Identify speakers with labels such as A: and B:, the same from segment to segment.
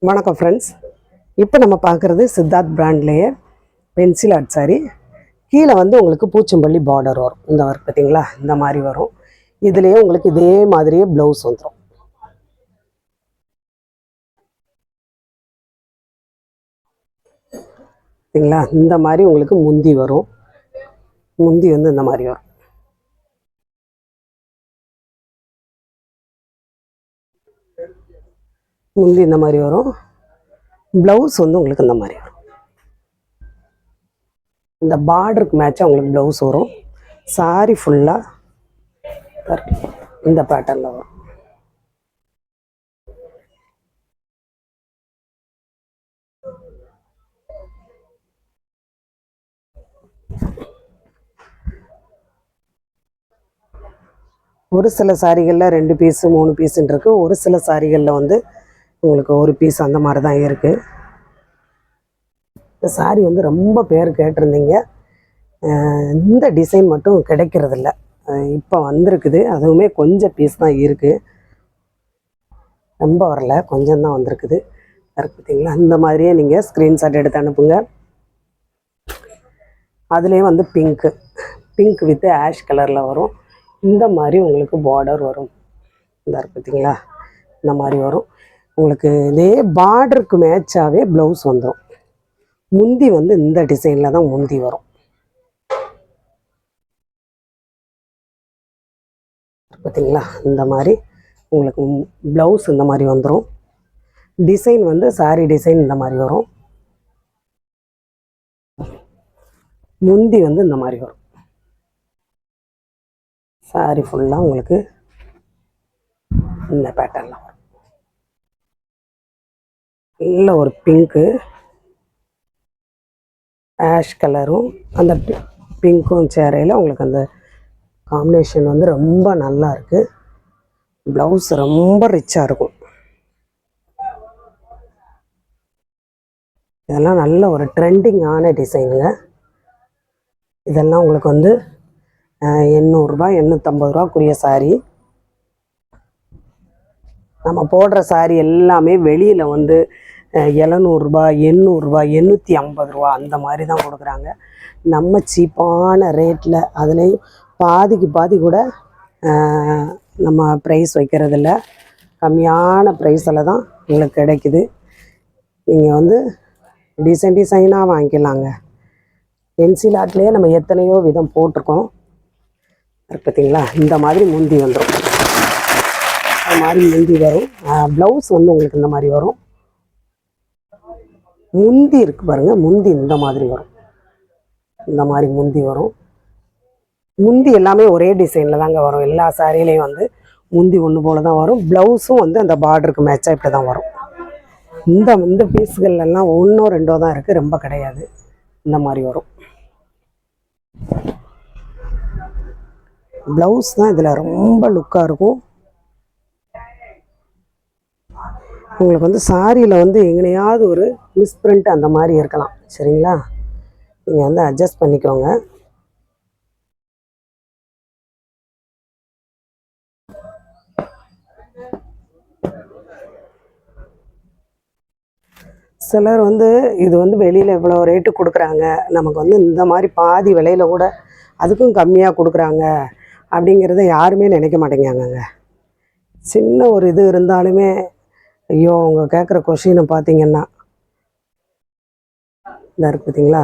A: வணக்கம் ஃப்ரெண்ட்ஸ். இப்போ நம்ம பார்க்குறது சித்தார்த் பிராண்ட்லேயே பென்சில் ஆர்ட் சாரி. கீழே வந்து உங்களுக்கு பூச்சம்பள்ளி பார்டர் வரும். இந்த ஒர்க் பார்த்தீங்களா, இந்த மாதிரி வரும். இதுலேயே உங்களுக்கு இதே மாதிரியே ப்ளவுஸ் வந்துடும். சரிங்களா, இந்த மாதிரி உங்களுக்கு முந்தி வரும். முந்தி வந்து இந்த மாதிரி வரும். முந்தி இந்த மாதிரி வரும். ப்ளவுஸ் வந்து உங்களுக்கு இந்த மாதிரி வரும். இந்த பார்டருக்கு மேட்சாக உங்களுக்கு ப்ளவுஸ் வரும். சாரி ஃபுல்லாக இந்த பேட்டர்னில் வரும். ஒரு சில சாரிகளில் 2 பீஸு 3 பீஸுன்னு இருக்குது. ஒரு சில சாரிகளில் வந்து உங்களுக்கு ஒரு பீஸ் அந்த மாதிரி தான் இருக்குது. இந்த சாரி வந்து ரொம்ப பேர் கேட்டிருந்தீங்க. இந்த டிசைன் மட்டும் கிடைக்கிறதில்ல. இப்போ வந்திருக்குது. அதுவுமே கொஞ்சம் பீஸ் தான் இருக்குது, ரொம்ப வரல, கொஞ்சம் தான் வந்திருக்குது. பார்த்தீங்களா, அந்த மாதிரியே நீங்கள் ஸ்க்ரீன்ஷாட் எடுத்து அனுப்புங்க. அதுலேயே வந்து பிங்க் வித் ஆஷ் கலரில் வரும். இந்த மாதிரி உங்களுக்கு பார்டர் வரும். இந்த பார்த்தீங்களா, இந்த மாதிரி வரும். உங்களுக்கு இதே பார்டருக்கு மேட்சாகவே ப்ளவுஸ் வந்துடும். முந்தி வந்து இந்த டிசைனில் தான் முந்தி வரும். பார்த்தீங்களா, இந்த மாதிரி உங்களுக்கு ப்ளவுஸ் இந்த மாதிரி வந்துடும். டிசைன் வந்து சாரி டிசைன் இந்த மாதிரி வரும். முந்தி வந்து இந்த மாதிரி வரும். சாரி ஃபுல்லாக உங்களுக்கு இந்த பேட்டர்னில் வரும். நல்ல ஒரு பிங்க்கு, ஆஷ் கலரும் அந்த பிங்க்கும் சேரையில் உங்களுக்கு அந்த காம்பினேஷன் வந்து ரொம்ப நல்லா இருக்குது. ப்ளவுஸ் ரொம்ப ரிச்சாக இருக்கும். இதெல்லாம் நல்ல ஒரு ட்ரெண்டிங்கான டிசைனுங்க. இதெல்லாம் உங்களுக்கு வந்து 800 850 ரூபாக்குரிய சாரி. நம்ம போடுற சாரி எல்லாமே வெளியில் வந்து 700 800 850 ரூபா அந்த மாதிரி தான் கொடுக்குறாங்க. நம்ம சீப்பான ரேட்டில், அதுலேயும் பாதிக்கு பாதி கூட நம்ம ப்ரைஸ் வைக்கிறதில்ல. கம்மியான ப்ரைஸில் தான் உங்களுக்கு கிடைக்குது. நீங்கள் வந்து டிசைனாக வாங்கிக்கலாங்க. பென்சில் ஆர்ட்லேயே நம்ம எத்தனையோ விதம் போட்டிருக்கோம். பார்த்தீங்களா, இந்த மாதிரி முந்தி வந்துடும். இந்த மாதிரி முந்தி வரும். ப்ளவுஸ் வந்து உங்களுக்கு இந்த மாதிரி வரும். முந்தி இருக்குது பாருங்கள், முந்தி இந்த மாதிரி வரும். இந்த மாதிரி முந்தி வரும். முந்தி எல்லாமே ஒரே டிசைனில் தாங்க வரும். எல்லா சாரிலையும் வந்து முந்தி ஒன்று போல் தான் வரும். ப்ளவுஸும் வந்து அந்த பார்டருக்கு மேட்சாக இப்படி தான் வரும். இந்த பீஸுகள்லாம் 1 2 தான் இருக்குது, ரொம்ப கிடையாது. இந்த மாதிரி வரும். ப்ளவுஸ் தான் இதில் ரொம்ப லுக்காக இருக்கும். உங்களுக்கு வந்து சாரியில் வந்து எங்கனையாவது ஒரு மிஸ்பிரிண்ட் அந்த மாதிரி இருக்கலாம். சரிங்களா, நீங்கள் வந்து அட்ஜஸ்ட் பண்ணிக்கோங்க. சிலர் வந்து இது வந்து வெளியில் இவ்வளோ ரேட்டு கொடுக்குறாங்க, நமக்கு வந்து இந்த மாதிரி பாதி விலையில் கூட அதுக்கும் கம்மியாக கொடுக்குறாங்க அப்படிங்கிறத யாருமே நினைக்க மாட்டேங்காங்க. சின்ன ஒரு இது இருந்தாலுமே, ஐயோ அவங்க கேட்குற கொஷினை பார்த்தீங்கன்னா, இந்த இருக்குது பார்த்தீங்களா,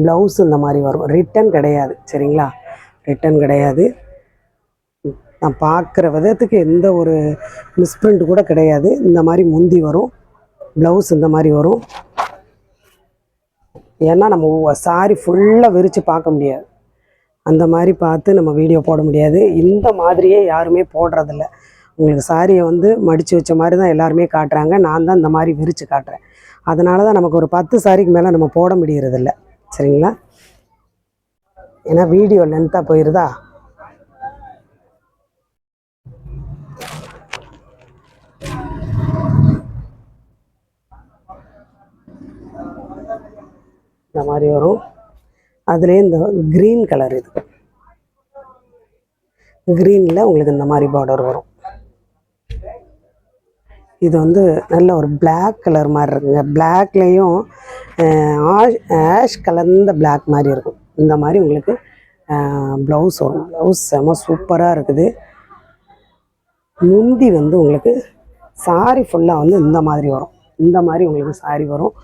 A: ப்ளவுஸ் இந்த மாதிரி வரும். ரிட்டன் கிடையாது. சரிங்களா, ரிட்டன் கிடையாது. நான் பார்க்குற விதத்துக்கு எந்த ஒரு மிஸ்பிரிண்ட் கூட கிடையாது. இந்த மாதிரி முந்தி வரும், ப்ளவுஸ் இந்த மாதிரி வரும். ஏன்னா நம்ம சாரி ஃபுல்லாக விரித்து பார்க்க முடியாது. அந்த மாதிரி பார்த்து நம்ம வீடியோ போட முடியாது. இந்த மாதிரியே யாருமே போடுறதில்ல. உங்களுக்கு சாரியை வந்து மடித்து வச்ச மாதிரி தான் எல்லாருமே காட்டுறாங்க. நான் தான் இந்த மாதிரி விரித்து காட்டுறேன். அதனால தான் நமக்கு ஒரு 10 சாரிக்கு மேலே நம்ம போட முடியறதில்ல. சரிங்களா, ஏன்னா வீடியோ லென்த்தாக போயிடுதா. இந்த மாதிரி வரும். அதுலேயே இந்த க்ரீன் கலர், இது க்ரீனில் உங்களுக்கு இந்த மாதிரி பார்டர் வரும். இது வந்து நல்ல ஒரு பிளாக் கலர் மாதிரி இருக்குங்க. பிளாக்லேயும் ஆஷ் கலர்ந்த பிளாக் மாதிரி இருக்கும். இந்த மாதிரி உங்களுக்கு ப்ளவுஸ் வரும். ப்ளவுஸ் செம சூப்பராக இருக்குது. முந்தி வந்து உங்களுக்கு சாரி ஃபுல்லாக வந்து இந்த மாதிரி வரும். இந்த மாதிரி உங்களுக்கு சாரி வரும்.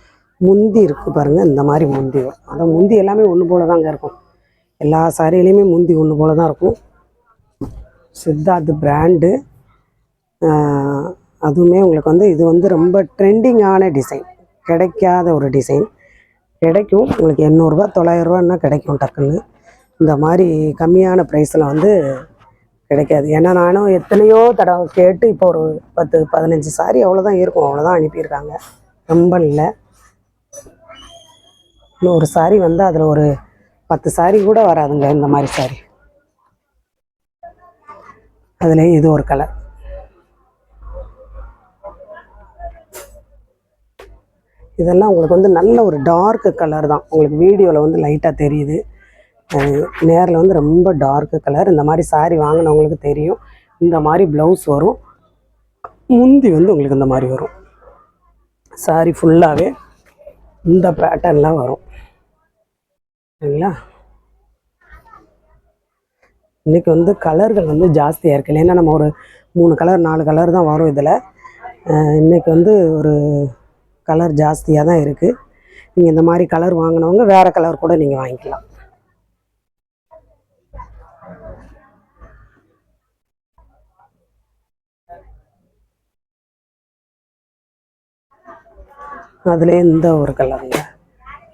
A: முந்தி இருக்குது பாருங்கள், இந்த மாதிரி முந்தி வரும். அந்த முந்தி எல்லாமே ஒன்று போல தாங்க இருக்கும். எல்லா சாரியிலையுமே முந்தி ஒன்று போல தான் இருக்கும். சித்தார்த் பிராண்டு. அதுவுமே உங்களுக்கு வந்து இது வந்து ரொம்ப ட்ரெண்டிங்கான டிசைன், கிடைக்காத ஒரு டிசைன். கிடைக்கும் உங்களுக்கு 800 900 கிடைக்கும் டக்குன்னு. இந்த மாதிரி கம்மியான ப்ரைஸில் வந்து கிடைக்காது. ஏன்னா நானும் எத்தனையோ தடவை கேட்டு இப்போ ஒரு 10 15 சாரி அவ்வளோதான் இருக்கும், அவ்வளோதான் அனுப்பியிருக்காங்க. ரொம்ப இல்லை. இன்னும் ஒரு சாரி வந்து அதில் ஒரு 10 சாரி கூட வராதுங்க இந்த மாதிரி சாரி. அதுலேயே இது ஒரு கலர். இதெல்லாம் உங்களுக்கு வந்து நல்ல ஒரு டார்க் கலர் தான். உங்களுக்கு வீடியோவில் வந்து லைட்டாக தெரியுது, நேரில் வந்து ரொம்ப டார்க்கு கலர். இந்த மாதிரி சாரி வாங்கினவங்களுக்கு தெரியும். இந்த மாதிரி ப்ளவுஸ் வரும். முந்தி வந்து உங்களுக்கு இந்த மாதிரி வரும். சாரி ஃபுல்லாகவே இந்த பேட்டர்ன்லாம் வரும். சரிங்களா? இன்றைக்கி வந்து கலர்கள் வந்து ஜாஸ்தியாக இருக்குது. ஏன்னா நம்ம ஒரு 3 கலர் 4 கலர் தான் வரும் இதில். இன்றைக்கி வந்து ஒரு கலர் ஜாஸ்தியாக தான் இருக்குது. நீங்கள் இந்த மாதிரி கலர் வாங்கினவங்க வேறு கலர் கூட நீங்கள் வாங்கிக்கலாம். அதுலேயே இந்த ஒரு கலருங்க.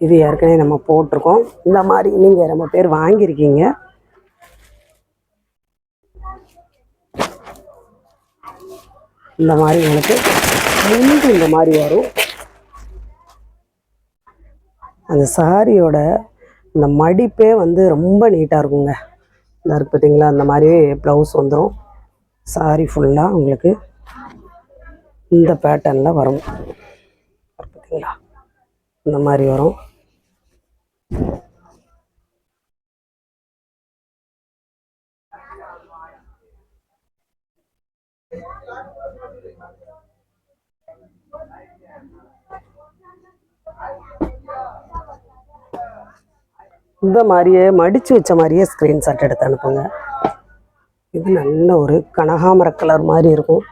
A: இது ஏற்கனவே நம்ம போட்டிருக்கோம். இந்த மாதிரி நீங்கள் ரொம்ப பேர் வாங்கியிருக்கீங்க. இந்த மாதிரி உங்களுக்கு முந்தி இந்த மாதிரி வரும். அந்த சாரியோட இந்த மடிப்பே வந்து ரொம்ப நீட்டாக இருக்குங்க. இந்த இருக்கு பார்த்தீங்களா, அந்த மாதிரி ப்ளவுஸ் வந்துடும். சாரி ஃபுல்லாக உங்களுக்கு இந்த பேட்டர்னில் வரும். பார்த்தீங்களா, இந்த மாதிரி வரும். இந்த மாதிரியே மடித்து வச்ச மாதிரியே ஸ்க்ரீன்ஷாட் எடுத்து அனுப்புங்க. இது நல்ல ஒரு கனகாமர கலர் மாதிரி இருக்கும்.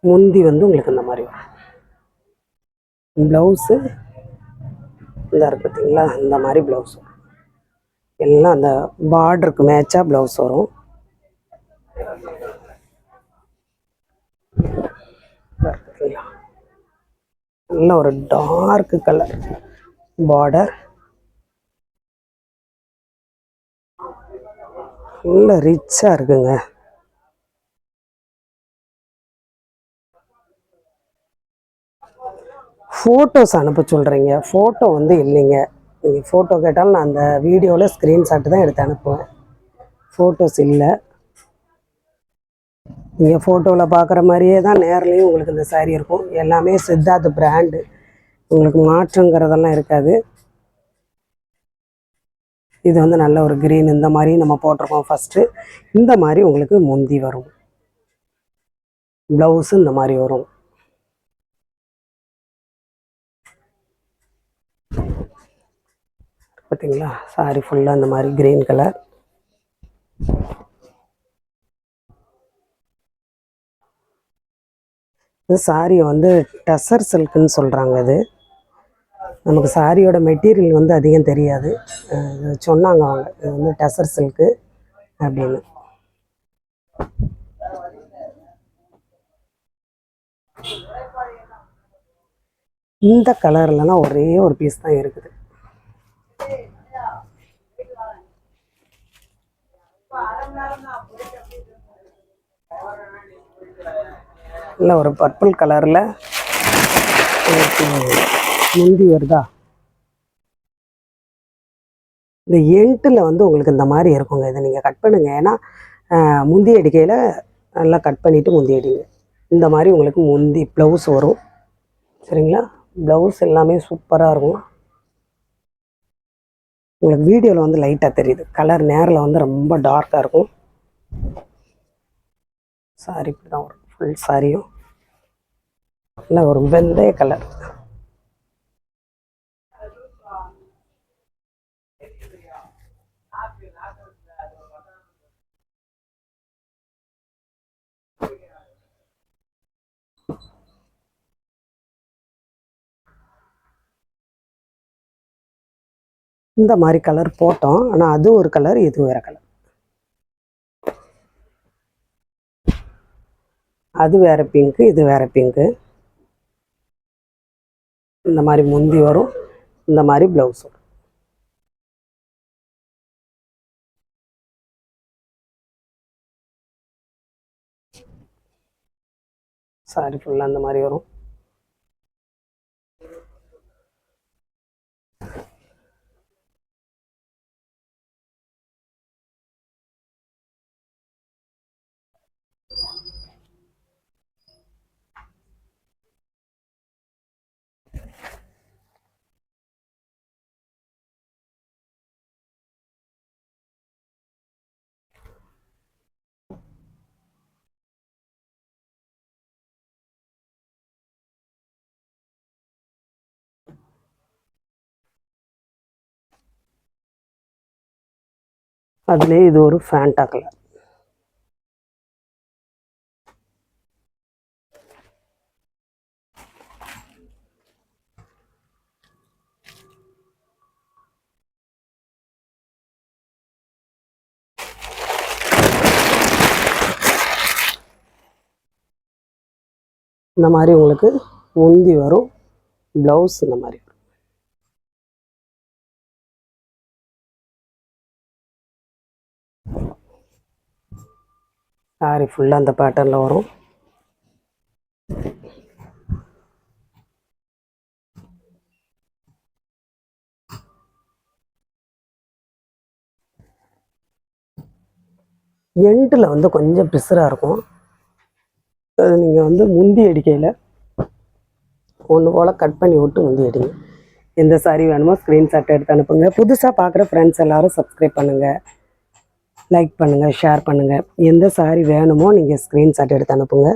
A: முந்தி வந்து உங்களுக்கு இந்த மாதிரி வரும். ப்ளவுஸு இந்த இருக்கு பார்த்தீங்களா, இந்த மாதிரி ப்ளவுஸ் வரும். எல்லாம் அந்த பார்டருக்கு மேட்சாக ப்ளவுஸ் வரும். நல்ல ஒரு டார்க் கலர் பார்டர், நல்ல ரிச்சாக இருக்குங்க. ஃபோட்டோஸ் அனுப்ப சொல்கிறீங்க, ஃபோட்டோ வந்து இல்லைங்க. நீங்கள் ஃபோட்டோ கேட்டாலும் நான் அந்த வீடியோவில் ஸ்க்ரீன்ஷாட்டு தான் எடுத்து அனுப்புவேன். ஃபோட்டோஸ் இல்லை. நீங்கள் ஃபோட்டோவில் பார்க்குற மாதிரியே தான் நேர்லேயும் உங்களுக்கு இந்த சாரீ இருக்கும். எல்லாமே சித்தார்த் பிராண்டு, உங்களுக்கு மாற்றங்கிறதெல்லாம் இருக்காது. இது வந்து நல்ல ஒரு க்ரீன், இந்த மாதிரி நம்ம போட்டிருக்கோம் ஃபஸ்ட்டு. இந்த மாதிரி உங்களுக்கு முந்தி வரும். ப்ளவுஸு இந்த மாதிரி வரும். பார்த்தீங்களா, சாரி ஃபுல்லாக இந்த மாதிரி க்ரீன் கலர். இது சாரியை வந்து டசர் சில்க்குன்னு சொல்கிறாங்க. இது நமக்கு சாரியோட மெட்டீரியல் வந்து அதிகம் தெரியாது. சொன்னாங்க அவங்க, இது வந்து டசர் சில்க்கு அப்படின்னு. இந்த கலர்லலாம் ஒரே ஒரு பீஸ் தான் இருக்குது. இல்லை ஒரு பர்பிள் கலரில் முந்தி வருதா. இந்த எண்டில் வந்து உங்களுக்கு இந்த மாதிரி இருக்குங்க. இதை நீங்கள் கட் பண்ணுங்க. ஏன்னா முந்தி அடிக்கையில் நல்லா கட் பண்ணிவிட்டு முந்தி அடிங்க. இந்த மாதிரி உங்களுக்கு முந்தி ப்ளவுஸ் வரும். சரிங்களா, ப்ளவுஸ் எல்லாமே சூப்பராக இருக்கும். உங்களுக்கு வீடியோவில் வந்து லைட்டாக தெரியுது, கலர் நேரில் வந்து ரொம்ப டார்க்காக இருக்கும். சாரி இப்படி தான் வரும். ஃபுல் சாரியும் இல்லை ஒரு வெந்தய கலர். இந்த மாதிரி கலர் போட்டோம். ஆனால் அது ஒரு கலர், இது வேறு கலர். அது வேறு பிங்க்கு, இது வேறு பிங்க்கு. இந்த மாதிரி முந்தி வரும், இந்த மாதிரி ப்ளவுஸ் வரும். சாரி ஃபுல்லாக அந்த மாதிரி வரும். அதுலேயே இது ஒரு ஃபேண்டா கலர். இந்த மாதிரி உங்களுக்கு முந்தி வரும், ப்ளவுஸ் இந்த மாதிரி வரும். சாரி ஃபுல்லாக அந்த பேட்டர்னில் வரும். எண்டில் வந்து கொஞ்சம் பிசுறாக இருக்கும். அது நீங்கள் வந்து முந்தி அடிக்கையில் ஒன்று போல் கட் பண்ணி விட்டு முந்தி அடிங்க. எந்த சாரீ வேணுமோ ஸ்க்ரீன்ஷாட் எடுத்து அனுப்புங்க. புதுசாக பார்க்குற ஃப்ரெண்ட்ஸ் எல்லோரும் சப்ஸ்கிரைப் பண்ணுங்கள், லைக் பண்ணுங்கள், ஷேர் பண்ணுங்கள். எந்த சாரீ வேணுமோ நீங்கள் ஸ்க்ரீன்ஷாட் எடுத்து அனுப்புங்க.